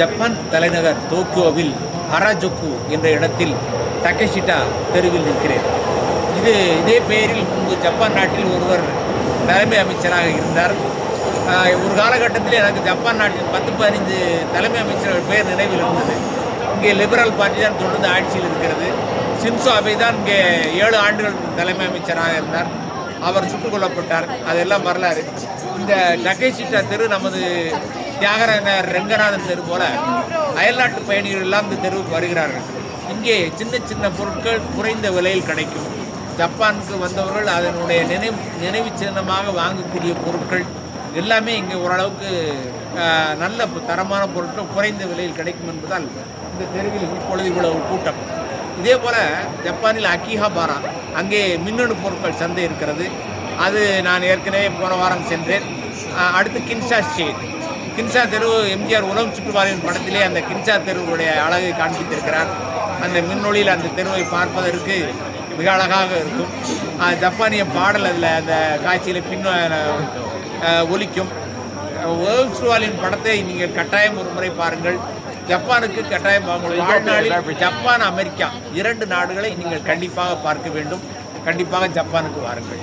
Japan தலைநகர் டோக்கியோவில் ஹராஜுக்கு என்ற இடத்தில் தகஷிட்டா தெருவில் இருக்கிறேன். இதே பெயரில் முன்பு ஜப்பான் நாட்டில் ஒருவர் தலைமை அமைச்சராக இருந்தார். ஒரு காலகட்டத்தில் எனக்கு ஜப்பான் நாட்டின் 10-15 தலைமை அமைச்சர்கள் பெயர் நினைவில் இருந்தது. இங்கே லிபரல் பார்ட்டி தான் தொடர்ந்து ஆட்சியில் இருக்கிறது. ஷின்சோ அபே தான் இங்கே 7 ஆண்டுகள் தலைமை அமைச்சராக இருந்தார். அவர் சுட்டுக் கொல்லப்பட்டார். அதெல்லாம் வரலாறு. இந்த டகேஷிட்டா தெரு நமது தியாகராயர் ரெங்கநாதன் தெரு போல அயல்நாட்டு பயணிகள் எல்லாம் இந்த தெருவுக்கு வருகிறார்கள். இங்கே சின்ன சின்ன பொருட்கள் குறைந்த விலையில் கிடைக்கும். ஜப்பானுக்கு வந்தவர்கள் அதனுடைய நினைவு சின்னமாக வாங்கக்கூடிய பொருட்கள் எல்லாமே இங்கே ஓரளவுக்கு நல்ல தரமான பொருட்கள் குறைந்த விலையில் கிடைக்கும் என்பதால் இந்த தெருவில் இப்பொழுது இவ்வளவு கூட்டம். இதே போல் ஜப்பானில் அக்கிஹாபாரா அங்கே மின்னணு பொருட்கள் சந்தை இருக்கிறது. அது நான் ஏற்கனவே போன வாரம் சென்றேன். அடுத்து கின்சா தெரு எம்ஜிஆர் உலகம் சுற்றுவாரின் படத்திலே அந்த கின்சா தெருவுடைய அழகை காண்பித்திருக்கிறார். அந்த மின்னொளியில் அந்த தெருவை பார்ப்பதற்கு மிக அழகாக இருக்கும். ஜப்பானிய பாடல் அதில் அந்த காட்சியில் ஒலிக்கும். உலகம் சுற்றுவாரின் படத்தை நீங்கள் கட்டாயம் ஒரு முறை பாருங்கள். ஜப்பானுக்கு கட்டாயம் வாழ்நாளில் ஜப்பான் அமெரிக்கா 2 நாடுகளை நீங்கள் கண்டிப்பாக பார்க்க வேண்டும். கண்டிப்பாக ஜப்பானுக்கு வாருங்கள்.